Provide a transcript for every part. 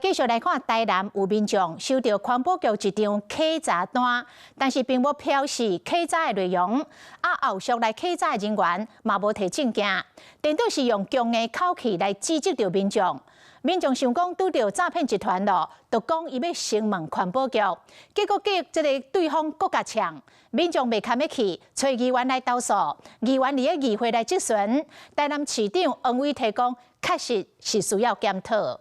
继续来看台南有民众收到环保局一张客查单，但是并无标示客查的内容，后续来客查的人员嘛无提证件，颠倒是用强硬口气来指责着民众。民众想讲拄到诈骗集团咯，就讲伊要询问环保局，结果这个对方搁甲呛，民众袂堪要去，找议员来投诉，议员伫咧议会来质询，台南市长王伟提讲，确实是需要检讨。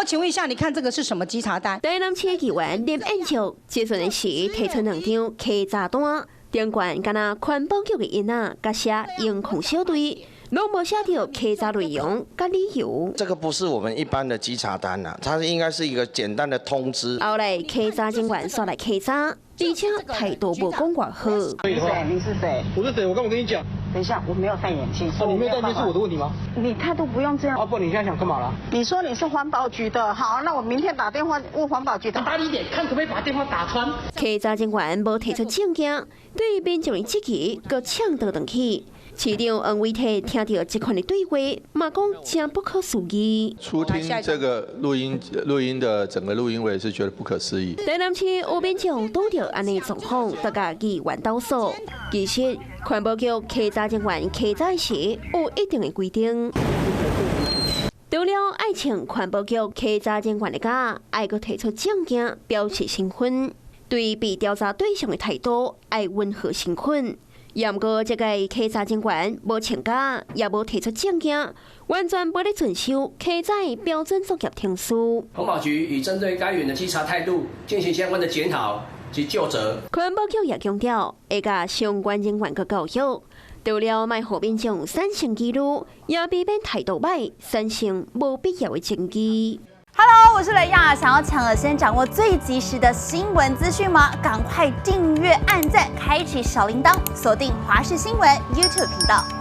请问一下，你看这个是什么稽查单？台南市议员林彦秋质询的时提出2张客查单，顶悬敢若环保局的印仔，甲写用控小队。拢无写到客查内容甲理由。这个不是我们一般的稽查单呐，它应该是一个简单的通知。后来客查人员煞来客查，而且态度无讲偌好。你是谁？你是谁？我是谁？我刚跟你讲。等一下，我没有戴眼镜。哦，你没有戴眼镜是我的问题吗？你态度不用这样。哦不，你现在想干嘛了？你说你是环保局的，好，那我明天打电话问环保局的。打你脸，看可不可以把电话打穿。客查人员无提出证件，对民众的质疑，搁呛倒转去。市长王伟体听到这款的对话，嘛讲真不可思议。初听这个录音的整个录音，我也是觉得不可思议。台南市有民众拄到安尼状况，就甲议员投诉。其实环保局客查人员客查时有一定的规定，除了爱请环保局客查人员的假，爱阁提出证件表示身份，对被调查对象的态度爱温和诚恳。也毋过，这个客查人员无请假，也无提出证件，完全无咧遵守客查的标准作业程序。环保局已针对该员的稽查态度进行相关的检讨及究责。环保局也强调，会甲相关人员个教育，除了卖互民众产生记录，也避免态度歹，产生无必要的争议。Hello， 我是雷亚。想要抢先掌握最及时的新闻资讯吗？赶快订阅、按赞、开启小铃铛，锁定华视新闻 YouTube 频道。